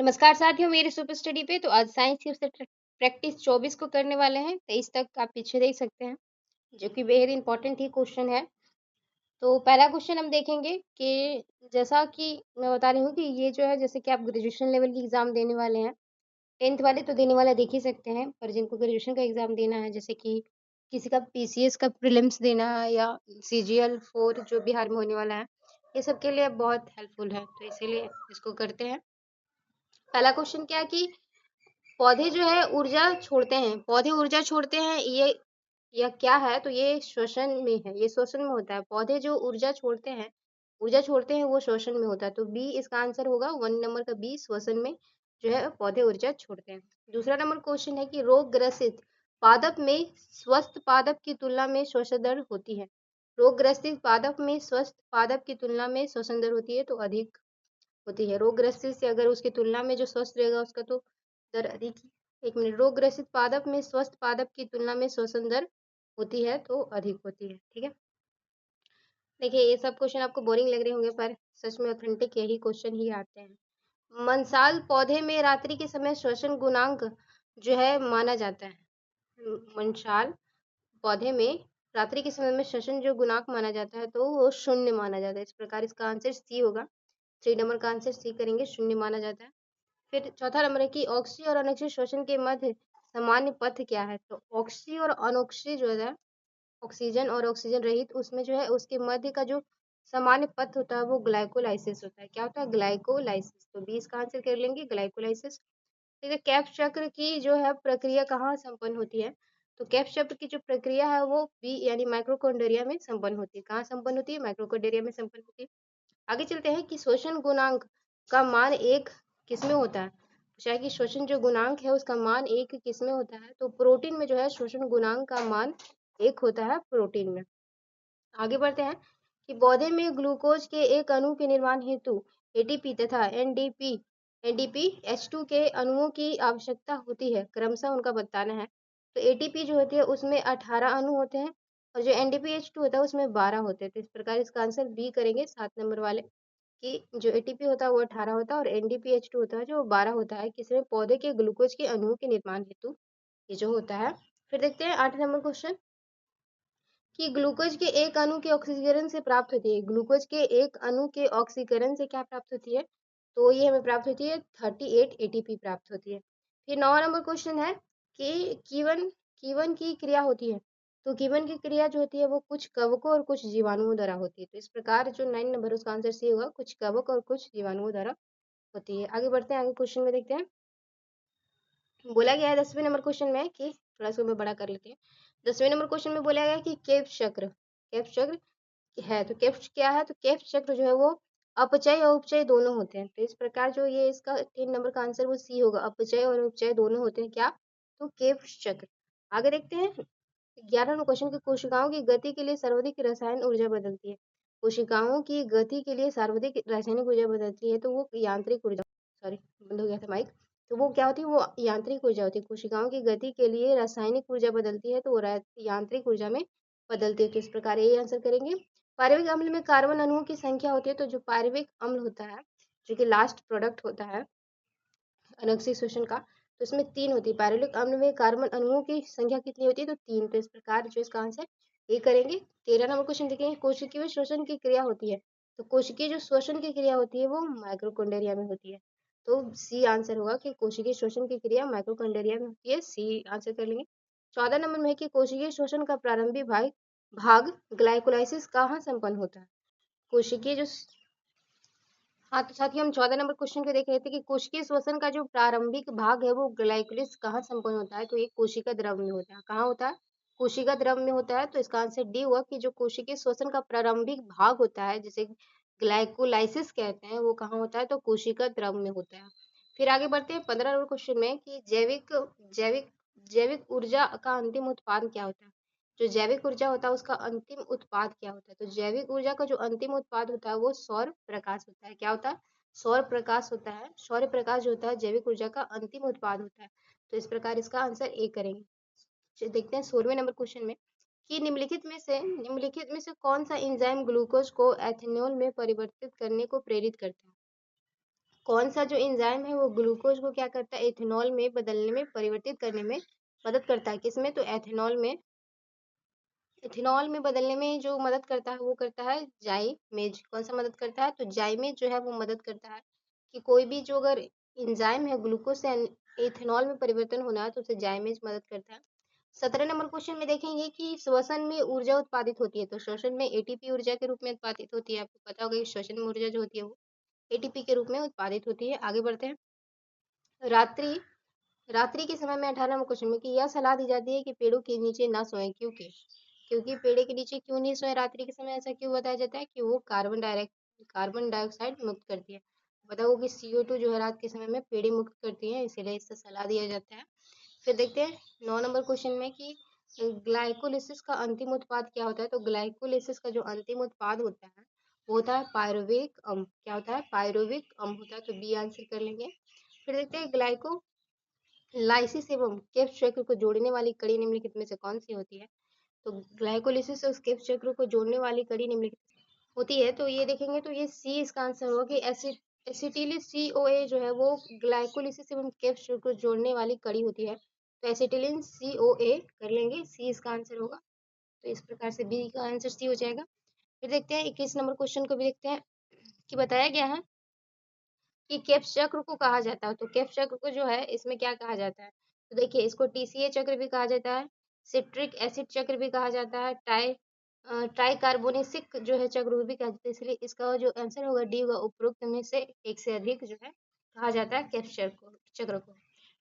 नमस्कार साथियों, मेरे सुपर स्टडी पे। तो आज साइंस की उससे प्रैक्टिस 24 को करने वाले हैं। 23 तक आप पीछे देख सकते हैं, जो कि बेहद इंपॉर्टेंट ही क्वेश्चन है। तो पहला क्वेश्चन हम देखेंगे कि जैसा कि मैं बता रही हूँ कि ये जो है, जैसे कि आप ग्रेजुएशन लेवल की एग्जाम देने वाले हैं, 10th वाले तो देने वाले देख ही सकते हैं, पर जिनको ग्रेजुएशन का एग्जाम देना है, जैसे कि किसी का पीसीएस का प्रीलिम्स देना है या सीजीएल 4 जो बिहार में होने वाला है, ये सब के लिए बहुत हेल्पफुल है। तो इसीलिए इसको करते हैं। पहला क्वेश्चन क्या है कि पौधे जो है ऊर्जा छोड़ते हैं। पौधे ऊर्जा छोड़ते हैं, ये यह क्या है? तो ये श्वसन में है, ये श्वसन में होता है। पौधे जो ऊर्जा छोड़ते हैं वो श्वसन में होता है। तो बी इसका आंसर होगा। 1 नंबर का बी, श्वसन में जो है पौधे ऊर्जा छोड़ते हैं। दूसरा नंबर क्वेश्चन है कि रोग ग्रसित पादप में स्वस्थ पादप की तुलना में श्वसन दर होती है। रोग ग्रसित पादप में स्वस्थ पादप की तुलना में श्वसन दर होती है, तो अधिक होती है। रोग ग्रसित से अगर उसकी तुलना में जो स्वस्थ रहेगा उसका तो दर अधिक ही। एक मिनट, रोग ग्रसित पादप में स्वस्थ पादप की तुलना में श्वसन दर होती है तो अधिक होती है। ठीक है, देखिए ये सब क्वेश्चन आपको बोरिंग लग रहे होंगे, पर सच में ऑथेंटिक यही क्वेश्चन ही आते हैं। मंसाल पौधे में रात्रि के समय श्वसन गुणांक जो है माना जाता है। मंसाल पौधे में रात्रि के समय में श्वसन जो गुणांक माना जाता है, तो वो शून्य माना जाता है। इस प्रकार इसका आंसर सी होगा। 3 नंबर का आंसर सी करेंगे, शून्य माना जाता है। फिर चौथा नंबर है कि ऑक्सी और अनोक्सी श्वसन के मध्य सामान्य पथ क्या है? तो ऑक्सी और अनोक्सी जो है, ऑक्सीजन और ऑक्सीजन रहित, उसमें जो है उसके मध्य का जो सामान्य पथ होता है वो ग्लाइकोलाइसिस होता है। क्या होता है? ग्लाइकोलाइसिस। तो बी इसका आंसर कर लेंगे, ग्लाइकोलाइसिस। ठीक है, कैफ चक्र की जो है प्रक्रिया कहाँ संपन्न होती है? तो कैफ चक्र की जो प्रक्रिया है वो बी यानी माइक्रोकोन्ड्रिया में संपन्न होती है। कहाँ संपन्न होती है? माइक्रोकोन्ड्रिया में संपन्न होती है। आगे चलते हैं कि शोषण गुणांक का मान एक किसमें होता है? पूछा है कि शोषण जो गुणांक है उसका मान एक किसमें होता है? तो प्रोटीन में जो है शोषण गुणांक का मान एक होता है, प्रोटीन में। आगे बढ़ते हैं कि पौधे में ग्लूकोज के एक अणु के निर्माण हेतु एटीपी तथा एनडीपी एनडीपी H2 के अणुओं की आवश्यकता होती है, क्रमशः उनका बताना है। तो एटीपी जो होती है उसमें 18 अणु होते हैं, और जो एनडीपी H2 होता है उसमें 12 होते हैं। तो इस प्रकार इसका आंसर बी करेंगे, 7 नंबर वाले, कि जो एटीपी होता है वो 18 होता है और एनडीपीएच2 होता है जो 12 होता है, किसमें? पौधे के ग्लूकोज के अणुओं के निर्माण हेतु ये जो होता है। फिर देखते हैं 8 नंबर क्वेश्चन कि ग्लूकोज के एक अणु के ऑक्सीकरण से प्राप्त होती है। ग्लूकोज के एक अणु के ऑक्सीकरण से क्या प्राप्त होती है? तो ये हमें प्राप्त होती है 38 एटीपी प्राप्त होती है। फिर 9 नंबर क्वेश्चन है कि कीवन कीवन की क्रिया होती है। तो कीवन की क्रिया जो होती है वो कुछ कवकों और कुछ जीवाणुओं द्वारा होती है। तो इस प्रकार जो 9 नंबर उसका आंसर सी होगा, कुछ कवक और कुछ जीवाणुओं द्वारा होती है। आगे बढ़ते हैं, आगे क्वेश्चन में देखते हैं। बोला गया है 10वें नंबर क्वेश्चन में कि थोड़ा सा मैं बड़ा कर लेते हैं। 10वें नंबर क्वेश्चन में बोला गया है कि केफ चक्र है। तो केफ क्या है? तो केफ चक्र जो है वो अपचय और उपचय दोनों होते हैं। तो इस प्रकार जो ये इसका 3 नंबर का आंसर वो सी होगा, अपचय और उपचय दोनों होते हैं। क्या? तो केफ चक्र। आगे देखते हैं 11 नंबर क्वेश्चन की कोशिकाओं की गति के लिए सर्वाधिक रसायन ऊर्जा बदलती है। कोशिकाओं की गति के लिए सर्वाधिक रासायनिक ऊर्जा बदलती है, तो वो यांत्रिक ऊर्जा, सॉरी बंद हो गया था माइक। तो वो क्या होती है? वो यांत्रिक ऊर्जा होती है। कोशिकाओं की गति के लिए रासायनिक ऊर्जा बदलती है, तो वो यांत्रिक ऊर्जा में बदलती है। तो इस प्रकार ये आंसर करेंगे। पार्विक अम्ल में कार्बन अणुओं की संख्या होती है। तो जो पार्विक अम्ल होता है, जो कि लास्ट प्रोडक्ट होता है अनोक्सिक शोषण का, तो इसमें 3 होती है। पारुलिक अम्ल में कार्बन अणुओं की संख्या कितनी होती है? तो 3। तो इस प्रकार जो इसका आंसर ये करेंगे। 13 नंबर क्वेश्चन देखेंगे, कोशिकीय श्वसन की क्रिया होती है। तो कोशिकीय जो श्वसन की क्रिया होती है वो माइक्रोकोन्डेरिया में होती है। तो सी आंसर होगा कि कोशिकीय श्वसन की क्रिया माइक्रोकोन्डेरिया में होती है। सी आंसर कर लेंगे। 14 नंबर में है कि कोशिकीय श्वसन का प्रारंभिक भाग भाग ग्लाइकोलाइसिस कहाँ संपन्न होता है? कोशिकीय जो हाँ, तो साथ ही हम 14 नंबर क्वेश्चन को देख रहे थे कि कोशिकीय श्वसन का जो प्रारंभिक भाग है वो ग्लाइकोलिसिस कहाँ संपन्न होता है? तो ये कोशिका द्रव में होता है। कहाँ होता है? कोशिका द्रव में होता है। तो इसका आंसर डी हुआ कि जो कोशिकीय श्वसन का प्रारंभिक भाग होता है, जिसे ग्लाइकोलाइसिस कहते हैं, वो कहाँ होता है? तो कोशिका द्रव में होता है। फिर आगे बढ़ते हैं 15 नंबर क्वेश्चन में कि जैविक जैविक ऊर्जा का अंतिम उत्पाद क्या होता है? जो जैविक ऊर्जा होता है उसका अंतिम उत्पाद क्या होता है? तो जैविक ऊर्जा का जो अंतिम उत्पाद होता है वो सौर प्रकाश होता है। क्या होता है? सौर प्रकाश होता है। सौर प्रकाश जो होता है जैविक ऊर्जा का अंतिम उत्पाद होता है। तो इस प्रकार इसका आंसर ए करेंगे। देखते हैं 16वें नंबर क्वेश्चन में कि निम्नलिखित में से कौन सा एंजाइम ग्लूकोज को एथेनॉल में परिवर्तित करने को प्रेरित करता है? कौन सा जो एंजाइम है वो ग्लूकोज को क्या करता है, एथेनॉल में बदलने में, परिवर्तित करने में मदद करता है। किसमें? तो एथेनॉल में बदलने में जो मदद करता है वो करता है जाइमेज। कौन सा मदद करता है? तो जाइमेज जो है वो मदद करता है कि कोई भी जो अगर एंजाइम है ग्लूकोज से एथेनॉल में परिवर्तन होना है तो उसे जाइमेज मदद करता है। 17 नंबर क्वेश्चन में देखेंगे कि श्वसन में ऊर्जा उत्पादित होती है। तो श्वसन में एटीपी ऊर्जा के रूप में उत्पादित होती है। आपको पता होगा कि श्वसन में ऊर्जा जो होती है वो एटीपी के रूप में उत्पादित होती है। आगे बढ़ते हैं। रात्रि रात्रि के समय में 18 नंबर क्वेश्चन में कि यह सलाह दी जाती है कि पेड़ों के नीचे ना सोएं। क्योंकि पेड़ के नीचे क्यों नहीं सोए रात्रि के समय? ऐसा क्यों बताया जाता है? कि वो कार्बन डाइऑक्साइड मुक्त करती है। बताओ कि CO2 जो है रात के समय में पेड़ें मुक्त करती हैं, इसीलिए इससे सलाह दिया जाता है। फिर देखते हैं 9 नंबर क्वेश्चन में कि ग्लाइकोलिसिस का अंतिम उत्पाद क्या होता है? तो ग्लाइकोलिसिस का जो अंतिम उत्पाद होता है वो होता है पायरुविक अम्ल। क्या होता है? पायरुविक अम्ल होता है। तो बी आंसर कर लेंगे। फिर देखते हैं ग्लाइकोलाइसिस एवं केफ चक्र को जोड़ने वाली कड़ी निम्नलिखित में से कौन सी होती है? तो ग्लाइकोलिसिस और केफ चक्र को जोड़ने वाली कड़ी निम्नलिखित होती है। तो ये देखेंगे तो ये सी इसका आंसर होगा कि एसिटिल CoA जो है वो ग्लाइकोलिसिस एवं केफ चक्र को जोड़ने वाली कड़ी होती है। तो एसिटिलिन CoA कर लेंगे, सी इसका आंसर होगा। तो इस प्रकार से बी का आंसर सी हो जाएगा। फिर देखते हैं 21 नंबर क्वेश्चन को भी देखते हैं कि बताया गया है कि केफ चक्र को कहा जाता है। तो केफ चक्र को जो है इसमें क्या कहा जाता है? तो देखिए इसको TCA चक्र भी कहा जाता है, सिट्रिक एसिड चक्र भी कहा जाता है, ट्राई कार्बोनिसिक जो है चक्र वो भी कहा जाता है। इसलिए इसका जो आंसर होगा डी होगा। उपरोक्त में से एक से अधिक जो है कहा जाता है केफ चक्र को।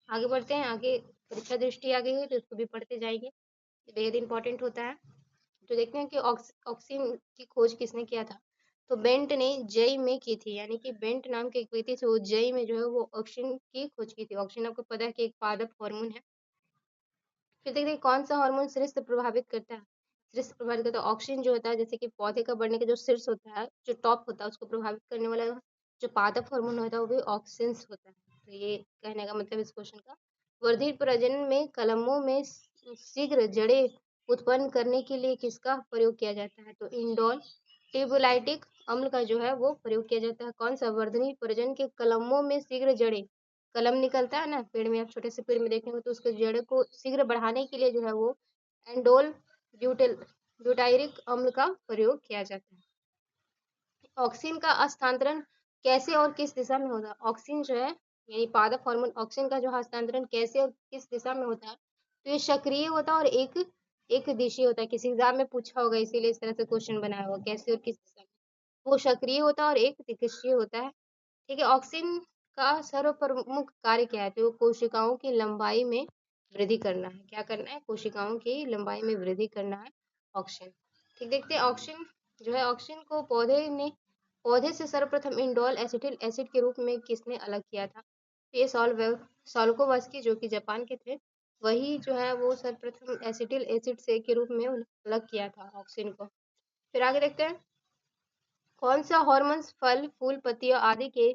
आगे बढ़ते हैं। आगे परीक्षा दृष्टि आ गई है तो इसको भी पढ़ते जाएंगे, ये बेहद इंपॉर्टेंट होता है। तो देखते हैं कि ऑक्सीजन की खोज किसने किया था? तो बेंट ने जेई में की थी, यानी कि बेंट नाम के एक व्यक्ति थे, वो जेई में जो है वो ऑक्सीजन की खोज की थी। ऑक्सीजन आपको पता है कि एक पादप हार्मोन है। फिर देखते हैं कौन सा हार्मोन शीर्ष प्रभावित करता है? शीर्ष प्रभावित करता है ऑक्सीजन जो होता है, जैसे कि पौधे का बढ़ने का जो शीर्ष होता है, जो टॉप होता है, उसको प्रभावित करने वाला जो पादप हार्मोन होता है वो भी ऑक्सीजन होता है। तो ये कहने का मतलब इस क्वेश्चन का। वर्धित प्रजनन में कलमों में शीघ्र जड़ें उत्पन्न करने के लिए किसका प्रयोग किया जाता है? तो इंडोल ट्यूबुलाइटिक अम्ल का जो है वो प्रयोग किया जाता है। कौन सा? वर्धनी प्रजनन के कलमों में शीघ्र जड़ें, कलम निकलता है ना पेड़ में, आप छोटे से पेड़ में देखेंगे तो उसके जड़ को शीघ्र बढ़ाने के लिए जो है वो एंडोल ब्यूटाइरिक अम्ल का प्रयोग किया जाता है। ऑक्सीजन का हस्तांतरण कैसे और किस दिशा में होता है? ऑक्सीजन जो है यानी पादप हार्मोन ऑक्सीजन का जो हस्तांतरण कैसे और किस दिशा में होता है? तो ये सक्रिय होता है और एक दिशीय होता है। किसी एग्जाम में पूछा होगा इसीलिए इस तरह से क्वेश्चन बनाया होगा, कैसे और किस दिशा में। वो सक्रिय होता है और एक दिशीय होता है। ठीक है। ऑक्सीजन का सर्वप्रमुख कार्य क्या है? तो कोशिकाओं की लंबाई में वृद्धि करना है। क्या करना है? कोशिकाओं की लंबाई में वृद्धि करना है ऑक्सीजन। ठीक, देखते हैं ऑक्सीजन जो है, ऑक्सीजन को पौधे से सर्वप्रथम इंडोल एसिटिल एसिड के रूप में किसने अलग किया था? तो ये सॉल्कोवस्की जो कि जापान के थे, वही जो है वो सर्वप्रथम एसिटिल एसिड से के रूप में अलग किया था ऑक्सीजन को। फिर आगे देखते हैं कौन सा हार्मोन फल फूल पत्तियों आदि के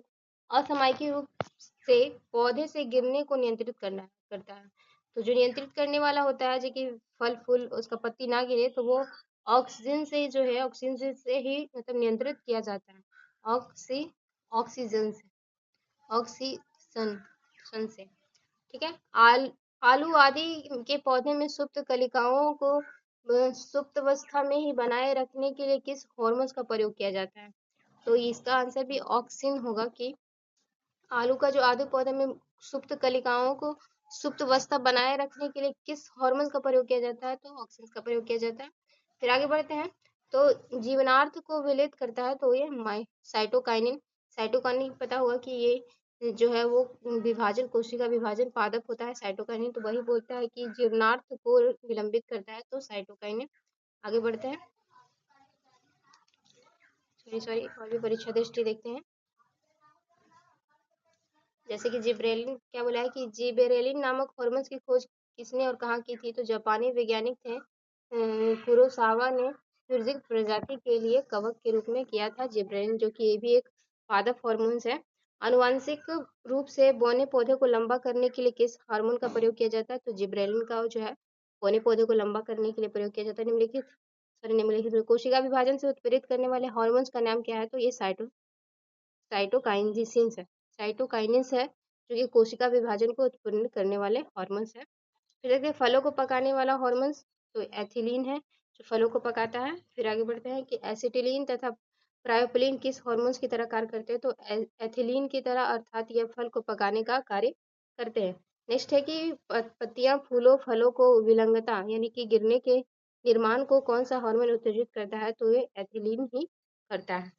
असामयिक रूप से पौधे से गिरने को नियंत्रित करता है? तो जो नियंत्रित करने वाला होता है जो कि फल फूल उसका पत्ती ना गिरे, तो वो ऑक्सीजन से जो है ऑक्सीजन से ही मतलब नियंत्रित किया जाता है। ऑक्सीजन से ऑक्सीजन से। ठीक है। आलू आदि के पौधे में सुप्त कलिकाओं को सुप्त अवस्था में ही बनाए रखने के लिए किस हार्मोन का प्रयोग किया जाता है? तो इसका आंसर भी ऑक्सिन होगा कि आलू का जो आलू पौधे में सुप्त कलिकाओं को सुप्त अवस्था बनाए रखने के लिए किस हार्मोन का प्रयोग किया जाता है? तो ऑक्सिन का प्रयोग किया जाता है। फिर आगे बढ़ते हैं। तो जीवनार्थ को विलेत करता है तो ये साइटोकाइनिन। साइटोकाइनिन पता होगा कि ये जो है वो विभाजन, कोशिका विभाजन पादप होता है साइटोकाइनिन, तो वही बोलता है कि जीवनार्थ को विलंबित करता है तो साइटोकाइनिन। आगे बढ़ते हैं। सॉरी और भी परीक्षा दृष्टि देखते हैं। जैसे कि जिब्रेलिन, क्या बोला है कि जिबेरेलिन नामक हार्मोन की खोज किसने और कहाँ की थी? तो जापानी वैज्ञानिक थे कुरोसावा ने सुरजित प्रजाति के लिए कवक के रूप में किया था जिब्रेलिन, जो कि ये भी एक पादप हार्मोन है। आनुवांशिक रूप से बौने पौधे को लंबा करने के लिए किस हार्मोन का प्रयोग किया जाता है? तो जिब्रेलिन का जो है बौने पौधे को लंबा करने के लिए प्रयोग किया जाता है। निम्नलिखित कोशिका विभाजन से उत्प्रेरित करने वाले हार्मोन्स का नाम क्या है? तो ये साइटोकाइनेसिस है। साइटोकाइनेंस है जो कि कोशिका विभाजन को उत्पन्न करने वाले हार्मोन्स है। फिर देखते हैं फलों को पकाने वाला हार्मोन्स, तो एथिलीन है जो फलों को पकाता है। फिर आगे बढ़ते हैं कि एसिटिलीन तथा प्रायोपिलीन किस हार्मोन्स की तरह कार्य करते हैं, तो एथिलीन की तरह, अर्थात यह फल को पकाने का कार्य करते हैं। नेक्स्ट है कि पत्तियां, फूलों, फलों को विलंगता यानी कि गिरने के निर्माण को कौन सा हार्मोन उत्तेजित करता है, तो ये एथिलीन ही करता है।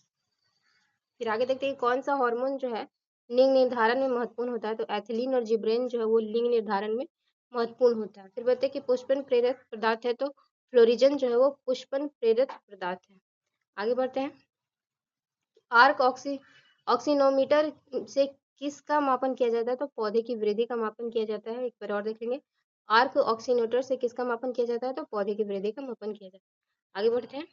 फिर आगे देखते हैं कौन सा हार्मोन जो है लिंग निर्धारण में महत्वपूर्ण होता है, तो एथिलीन और जिब्रेन जो है वो लिंग निर्धारण में महत्वपूर्ण होता है। फिर बताते हैं कि पुष्पन प्रेरक पदार्थ है, तो फ्लोरिजन जो है वो पुष्पन प्रेरक पदार्थ है। आगे बढ़ते हैं, आर्क ऑक्सीनोमीटर से किसका मापन किया जाता है, तो पौधे की वृद्धि का मापन किया जाता है। एक बार और देख लेंगे, आर्क ऑक्सीनोमीटर से किसका मापन किया जाता है, तो पौधे की वृद्धि का मापन किया जाता है। आगे बढ़ते हैं,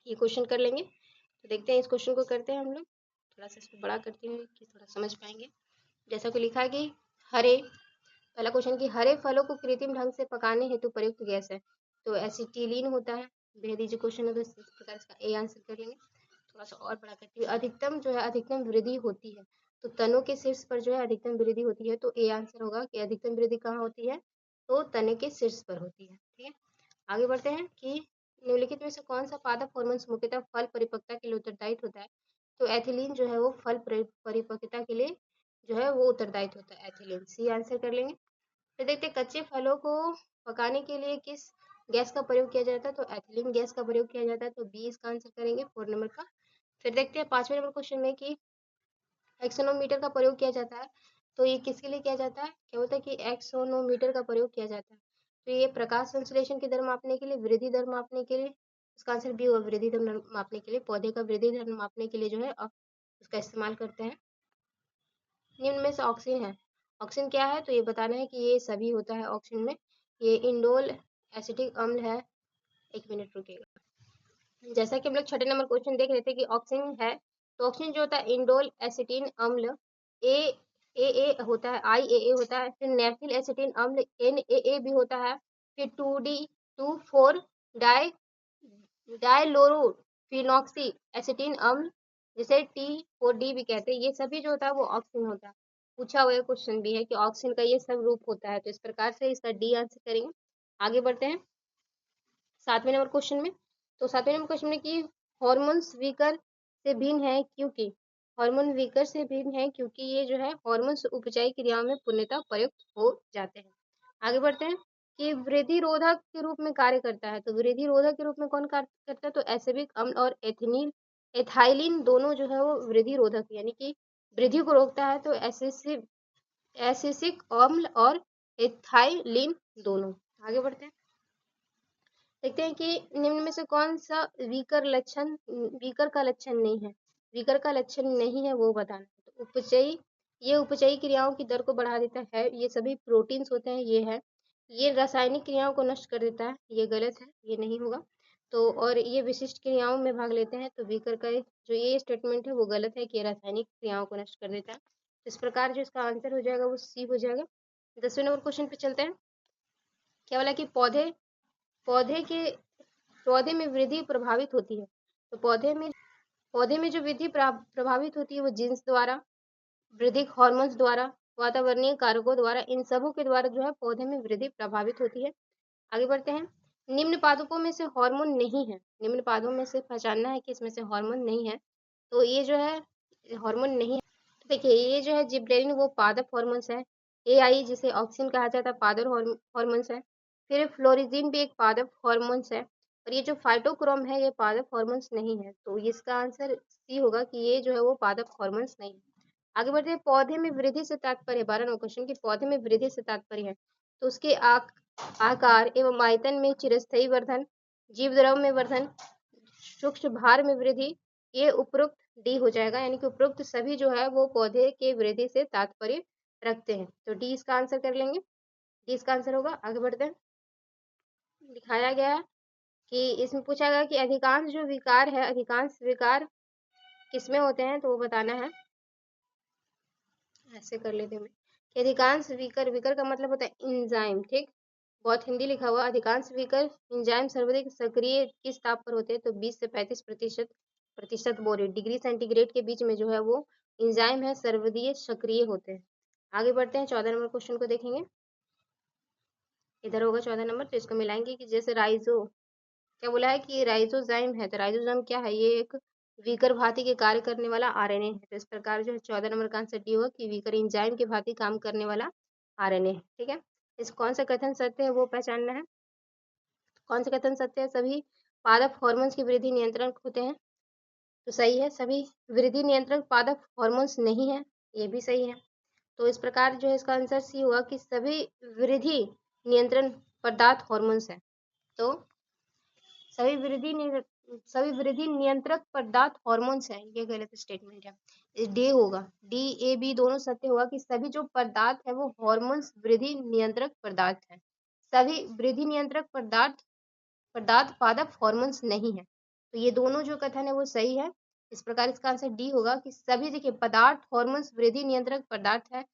ये क्वेश्चन कर लेंगे, तो देखते हैं इस क्वेश्चन को करते हैं हम लोग। थोड़ा सा इसको बड़ा करती हूँ कि थोड़ा समझ पाएंगे। जैसा कि लिखा है कि हरे, पहला क्वेश्चन कि हरे फलों को कृत्रिम ढंग से पकाने हेतु प्रयुक्त गैस है, तो एसिटिलीन होता है। बेहद इजी क्वेश्चन है, तो इस प्रकार इसका ए आंसर कर लेंगे। थोड़ा सा और बड़ा करती हूँ, अधिकतम जो है अधिकतम वृद्धि होती है, तो तनों के शीर्ष पर जो है अधिकतम वृद्धि होती है, तो ए आंसर होगा कि अधिकतम वृद्धि कहाँ होती है, तो तने के शीर्ष पर होती है। ठीक है, आगे बढ़ते हैं कि निम्नलिखित में से कौन सा पादप हार्मोन मुख्यतः फल परिपक्वता के लिए उत्तरदायी होता है, तो एथिलीन जो है वो फल परिपक्वता के लिए जो है वो उत्तरदायी होता है, एथिलीन, सी आंसर कर लेंगे। फिर देखते हैं कच्चे फलों को पकाने के लिए किस गैस का प्रयोग किया जाता है, तो एथिलीन गैस का प्रयोग किया जाता है, तो बी इसका आंसर करेंगे 4 नंबर का। फिर देखते हैं 5वें नंबर क्वेश्चन में कि एक्सोनोमीटर का प्रयोग किया जाता है, तो ये किसके लिए किया जाता है, क्या होता है कि एक्सोनोमीटर का प्रयोग किया जाता है, तो ये प्रकाश संश्लेषण की दर मापने के लिए, वृद्धि दर मापने के लिए, इसका आंसर बी होगा, वृद्धि दर मापने के लिए, पौधे का वृद्धि दर मापने के लिए जो है उसका इस्तेमाल करते हैं। निम्न में से ऑक्सीन है, ऑक्सीन क्या है, तो ये बताना है कि ये सभी होता है ऑक्सीन में, ये इंडोल एसिटिक अम्ल है। एक मिनट रुकिएगा, जैसा कि हम लोग 6 नंबर क्वेश्चन देख रहे थे कि ऑक्सीन है, तो ऑक्सीन जो होता है इंडोल एसिटिन अम्ल, ए ए होता है, आई ए होता है, फिर नेफिल एसिटिन अम्ल एन ए भी होता है, फिर 2D 2,4 डाई डायलोरोफिनॉक्सी एसिटिन अम्ल जिसे T4D भी कहते हैं, ये सभी जो होता है वो ऑक्सीन होता है। पूछा हुआ क्वेश्चन भी है कि ऑक्सीन का ये सब रूप होता है, तो इस प्रकार से इसका डी आंसर करेंगे। आगे बढ़ते हैं 7वें नंबर क्वेश्चन में, तो 7वें नंबर क्वेश्चन में कि हॉर्मोन्स वीकर से भिन्न है क्योंकि, हार्मोन वीकर से भिन्न है क्योंकि ये जो है हार्मोन्स उपचायी क्रियाओं में पूर्णतः प्रयुक्त हो जाते हैं। आगे बढ़ते हैं कि वृद्धि रोधक के रूप में कार्य करता है, तो वृद्धि रोधक के रूप में कौन कार्य करता है, तो एसिडिक अम्ल और एथाइलिन दोनों जो है वो वृद्धि रोधक यानी कि वृद्धि को रोकता है, तो एसिसिक अम्ल और एथाइलिन दोनों। आगे बढ़ते हैं, देखते हैं कि निम्न में से कौन सा वीकर का लक्षण नहीं है, वीकर का लक्षण नहीं है वो बताना है, तो उपचयी, ये उपचयी क्रियाओं की दर को बढ़ा देता है, ये सभी प्रोटीन्स होते हैं, ये है, ये रासायनिक क्रियाओं को नष्ट कर देता है, ये गलत है, ये नहीं होगा, तो और ये विशिष्ट क्रियाओं में भाग लेते हैं, तो वीकर का जो ये स्टेटमेंट है वो गलत है कि रासायनिक क्रियाओं को नष्ट कर देता है। इस प्रकार जो इसका आंसर हो जाएगा वो सी हो जाएगा। 10वें नंबर क्वेश्चन पे चलते हैं, क्या बोला कि पौधे के पौधे में वृद्धि प्रभावित होती है, तो पौधे में जो वृद्धि प्रभावित होती है वो जीन्स द्वारा, वृद्धिक हार्मोन्स द्वारा, वातावरणीय कारकों द्वारा, इन सबों के द्वारा जो है पौधे में वृद्धि प्रभावित होती है। आगे बढ़ते हैं, निम्न पादपों में से हार्मोन नहीं है, निम्न पादपों में से पहचानना है कि इसमें से हार्मोन नहीं है, तो ये जो है हार्मोन नहीं है, तो देखिए ये जो है जिब्रेलिन वो पादप हार्मोन्स है, AI जिसे ऑक्सिन कहा जाता है पादप हार्मोन्स है, फिर फ्लोरिजिन भी एक पादप हार्मोन्स है, और ये जो फाइटोक्रोम है ये पादप हार्मोन्स नहीं है, तो इसका आंसर सी होगा कि ये जो है वो पादप हार्मोन्स नहीं है। आगे बढ़ते हैं, पौधे में वृद्धि से तात्पर्य 12 नंबर क्वेश्चन की पौधे में वृद्धि से तात्पर्य है, तो उसके आकार एवं आयतन में चिरस्थायी वर्धन, जीव द्रव में वर्धन, सूक्ष्म भार में वृद्धि, ये उपरोक्त डी हो जाएगा, यानी कि उपरोक्त सभी जो है वो पौधे के वृद्धि से तात्पर्य रखते हैं, तो डी इसका आंसर कर लेंगे, डी इसका आंसर होगा। आगे बढ़ते हैं, दिखाया गया है कि इसमें पूछा गया कि अधिकांश जो विकार है, अधिकांश विकार किसमें होते हैं, तो वो बताना है। ऐसे कर लेते हैं कि अधिकांश विकर का मतलब होता है इंजाइम, ठीक, बहुत हिंदी लिखा हुआ, अधिकांश विकर इंजाइम सर्वाधिक सक्रिय किस ताप पर होते हैं, तो 20 से 35% बोरे डिग्री सेंटीग्रेड के बीच में जो है वो एंजाइम है सर्वदीय सक्रिय होते हैं। आगे बढ़ते हैं, 14 नंबर क्वेश्चन को देखेंगे। इधर होगा 14 नंबर, तो इसको मिलाएंगे कि जैसे राइजो, क्या बोला है कि राइजोजाइम है, तो राइजोजाइम क्या है, ये एक वीकर भांति के कार्य करने वाला आरएनए है। तो इस प्रकार जो है 14 नंबर का आंसर डी होगा कि वीकर एंजाइम के भांति काम करने वाला आरएनए है। ठीक है, इस कौन सा कथन सत्य है वो पहचानना है। कौन सा कथन सत्य है, सभी पादप हार्मोन्स की वृद्धि नियंत्रण होते हैं, तो सही है। सभी वृद्धि नियंत्रण पादप हार्मोन्स नहीं है, ये भी सही है। तो इस प्रकार जो है इसका आंसर सी हुआ कि सभी वृद्धि नियंत्रण पदार्थ हार्मोन्स है। तो सभी वृद्धि नियंत्रक पदार्थ हार्मोन्स हैं, ये गलत स्टेटमेंट है। डी होगा, डी ए बी दोनों सत्य होगा कि सभी जो पदार्थ है वो हार्मोन्स वृद्धि नियंत्रक पदार्थ है। सभी वृद्धि नियंत्रक पदार्थ पादप हार्मोन्स नहीं है, तो ये दोनों जो कथन है वो सही है। इस प्रकार इसका आंसर डी होगा कि सभी, देखिए, पदार्थ हार्मोन्स वृद्धि नियंत्रक पदार्थ है,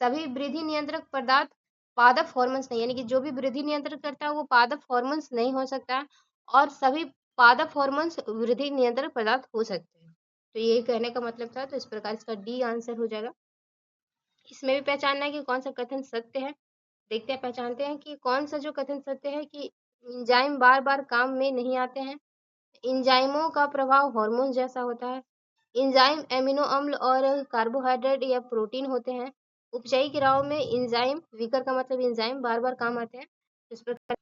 सभी वृद्धि नियंत्रक पदार्थ पादप हार्मोन्स नहीं, यानी कि जो भी वृद्धि नियंत्रण करता है वो पादप हार्मोन्स नहीं हो सकता है, और सभी पादप हार्मोन्स वृद्धि नियंत्रण पदार्थ हो सकते हैं। तो ये कहने का मतलब था, तो इस प्रकार इसका डी आंसर हो जाएगा। इसमें भी पहचानना है कि कौन सा कथन सत्य है। देखते हैं, पहचानते हैं कि कौन सा जो कथन सत्य है कि एंजाइम बार बार काम में नहीं आते हैं। एंजाइमों का प्रभाव हार्मोन जैसा होता है। एंजाइम एमिनो अम्ल और कार्बोहाइड्रेट या प्रोटीन होते हैं। उपचयी क्रियाओं में एंजाइम, वीकर का मतलब एंजाइम बार बार काम आते हैं। इस प्रकार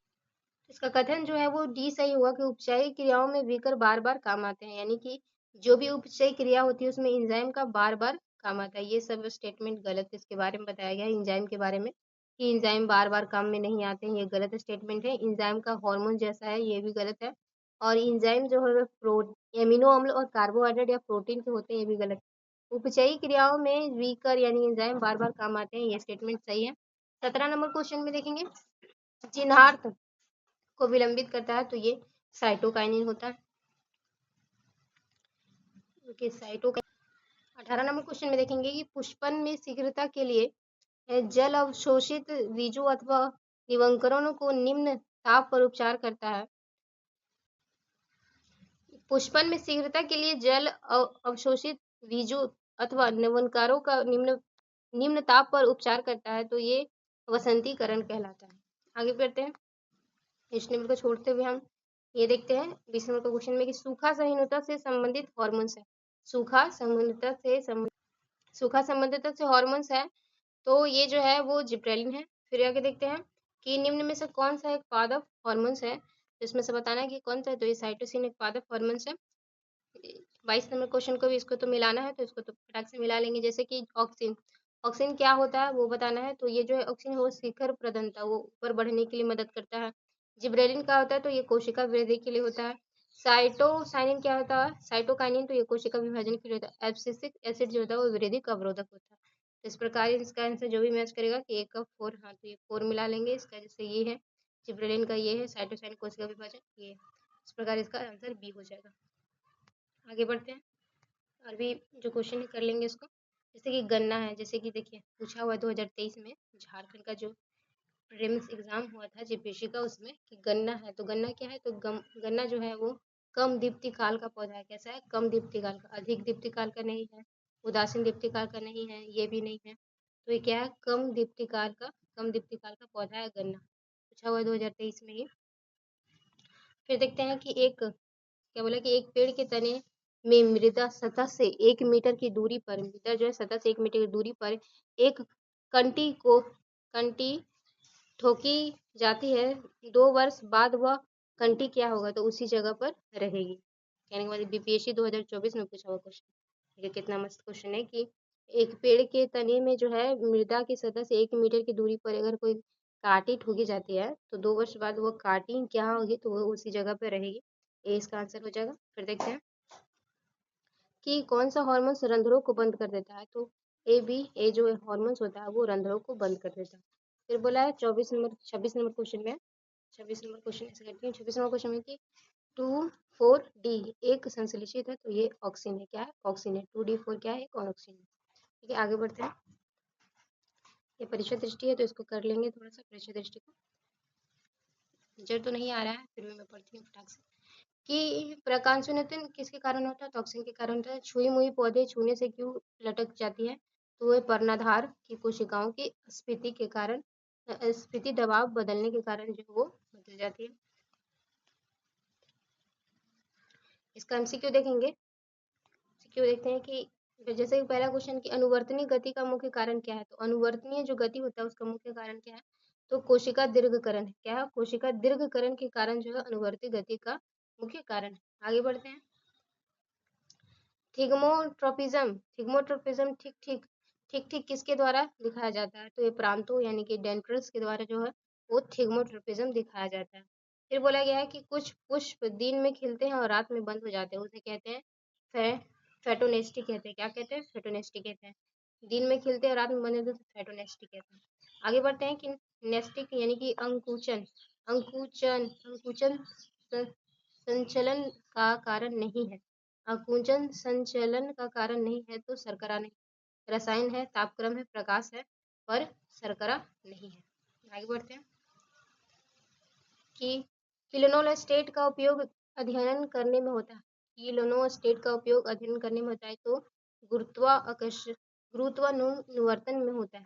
इसका कथन जो है वो डी सही होगा कि उपचयी क्रियाओं में वीकर बार बार काम आते हैं, यानी कि जो भी उपचयी क्रिया होती है उसमें एंजाइम का बार बार काम आता है। ये सब स्टेटमेंट गलत, इसके बारे में बताया गया है एंजाइम के बारे में कि एंजाइम बार बार काम में नहीं आते हैं, ये गलत स्टेटमेंट है। एंजाइम का हार्मोन जैसा है, ये भी गलत है। और एंजाइम जो है एमिनो अम्ल और कार्बोहाइड्रेट या प्रोटीन के होते हैं, ये भी गलत है। उपचयी क्रियाओं में वीकर यानी एंजाइम बार बार काम आते हैं, ये स्टेटमेंट सही है। 17 नंबर क्वेश्चन में देखेंगे, चिन्हार्थ को विलंबित करता है, तो ये साइटोकाइनिन होता है। Okay, cytokinin. 18 नंबर क्वेश्चन में देखेंगे कि पुष्पन में शीघ्रता के लिए जल अवशोषित बीजों अथवा निवंकरणों को निम्न ताप पर उपचार करता है। पुष्पन में शीघ्रता के लिए जल अवशोषित बीजों अथवा निवंकरणों का निम्न ताप पर उपचार करता है, तो ये वसंतीकरण कहलाता है। आगे बढ़ते हैं, इस नंबर को छोड़ते हुए हम ये देखते हैं 20 नंबर का क्वेश्चन में कि सूखा सहिष्णुता से संबंधित हार्मोन्स है। सूखा संबंधित से हार्मोन्स है, तो ये जो है वो जिब्रेलिन है। फिर आगे देखते हैं कि निम्न में से कौन सा एक पादप हार्मोन्स है, तो इसमें से बताना है कि कौन सा है, तो ये साइटोसिन एक पादप हार्मोन्स है। 22 नंबर क्वेश्चन को भी इसको तो मिलाना है, तो इसको तो फटाक से मिला लेंगे। जैसे कि ऑक्सिन, ऑक्सिन क्या होता है वो बताना है, तो ये जो है ऑक्सिन वो शिखर प्रदनता, वो ऊपर बढ़ने के लिए मदद करता है। जिब्रेलिन क्या होता है, तो ये कोशिका वृद्धि के लिए होता है। साइटोसाइनिन क्या होता है, साइटोकाइनिन, तो ये कोशिका विभाजन के लिए होता है। एब्सिसिक एसिड जो होता है वो वृद्धि का अवरोधक होता है। तो इस प्रकार इसका आंसर जो भी मैच करेगा कि 1 का 4, हाँ, तो ये 4 मिला लेंगे इसका, जैसे ये है जिब्रेलिन का, ये है साइटोसाइन कोशिका विभाजन, ये इस प्रकार इसका आंसर बी हो जाएगा। आगे बढ़ते हैं, और भी जो क्वेश्चन कर लेंगे इसको। जैसे कि गन्ना है, जैसे कि देखिए पूछा हुआ है 2023 में झारखंड का जो प्रीलिम्स एग्जाम हुआ था जेपीएससी का, उसमें कि गन्ना है, तो गन्ना क्या है, तो गन्ना जो है वो कम दीप्ति काल का पौधा है। कैसा है, कम दीप्ति काल का, अधिक दीप्ति काल का नहीं है, उदासीन दीप्ति काल का नहीं है, ये भी नहीं है, तो ये क्या है, कम दीप्ति काल का पौधा है गन्ना। पूछा हुआ है 2023 में ही। फिर देखते हैं कि एक, क्या बोला कि एक पेड़ के तने में मृदा सतह से 1 मीटर की दूरी पर, मृदा जो है सतह से 1 मीटर की दूरी पर एक कंटी ठोकी जाती है। 2 वर्ष बाद वह कंटी क्या होगा, तो उसी जगह पर रहेगी। कहने के बाद बीपीएससी 2024 में पूछा हुआ क्वेश्चन, ये कितना मस्त क्वेश्चन है कि एक पेड़ के तने में जो है मृदा की सतह से 1 मीटर की दूरी पर अगर कोई काटी ठोकी जाती है, तो 2 वर्ष बाद वो काटी क्या होगी, तो वो उसी जगह पर रहेगी। ये इसका आंसर हो जाएगा। फिर देखते हैं कि कौन सा हार्मोन रंध्रों को बंद कर देता है, तो ए जो हार्मोन्स होता है वो रंध्रों को बंद कर देता है। फिर बोला है 26 नंबर क्वेश्चन में, 26 नंबर क्वेश्चन ऐसे करती हूँ, 26 नंबर क्वेश्चन में कि 2,4-D एक संश्लेषित है, तो ये ऑक्सीन है। क्या है, ऑक्सीन है। 2D4 क्या है, एक ऑक्सीन है। ठीक है, आगे बढ़ते हैं। ये परीक्षा दृष्टि है, तो इसको कर लेंगे थोड़ा सा परीक्षा दृष्टि को। नजर तो नहीं आ रहा है, फिर भी मैं पढ़ती हूँ फटाक से। कि प्रकाशनतन किसके कारण होता है? टॉक्सिन के कारण होता है। छुई मुई पौधे छूने से क्यों लटक जाती है? तो वह पर्णधार की कोशिकाओं की स्फीति के कारण स्फीति दबाव बदलने के कारण जो वो बदल जाती है। इसका एमसीक्यू देखेंगे। एमसीक्यू देखते हैं कि जैसे कि पहला क्वेश्चन कि अनुवर्तनीय गति का मुख्य कारण क्या है? तो अनुवर्तनीय जो गति होता है उसका मुख्य कारण क्या है? तो कोशिका दीर्घकरण है। क्या है? कोशिका दीर्घकरण के कारण जो है अनुवर्ती गति का मुख्य कारण है। आगे बढ़ते हैं। थिग्मोट्रोपिज्म ठीक ठीक ठीक ठीक किसके द्वारा दिखाया जाता है? तो ये प्रांतों यानी कि डेंड्रल्स के द्वारा जो है वो थिग्मोट्रोपिज्म दिखाया जाता है। फिर बोला गया है कि कुछ पुष्प दिन में खिलते हैं और रात में बंद हो जाते हैं, उसे कहते हैं फेटोनेस्टी कहते हैं। क्या कहते हैं? फेटोनेस्टी कहते हैं। दिन में खिलते हैं और रात में बंद होते हैं तो फेटोनेस्टी कहते हैं। आगे बढ़ते हैं कि नेस्टिक यानी कि अंकुचन अंकुचन अंकुचन संचलन का कारण नहीं है। आकुंचन संचलन का कारण नहीं है तो शर्करा नहीं। रसायन है, तापक्रम है, प्रकाश है, पर शर्करा नहीं है। आगे बढ़ते हैं कि किलोनोस्टेट का उपयोग अध्ययन करने में होता है। किलोनोस्टेट का उपयोग अध्ययन करने में होता है तो गुरुत्वाकर्षण गुरुत्वानुवर्तन में होता है।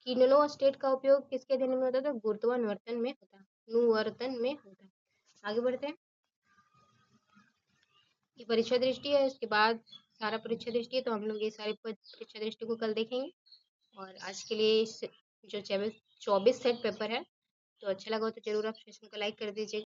किलोनोस्टेट का उपयोग किसके अध्ययन में होता है? तो गुरुत्वानुवर्तन में होता है, नुवर्तन में होता है। आगे बढ़ते हैं। ये परीक्षा दृष्टि है, इसके बाद सारा परीक्षा दृष्टि है, तो हम लोग ये सारे परीक्षा दृष्टि को कल देखेंगे। और आज के लिए जो 24 सेट पेपर है, तो अच्छा लगा हो तो जरूर आप सेशन को लाइक कर दीजिएगा।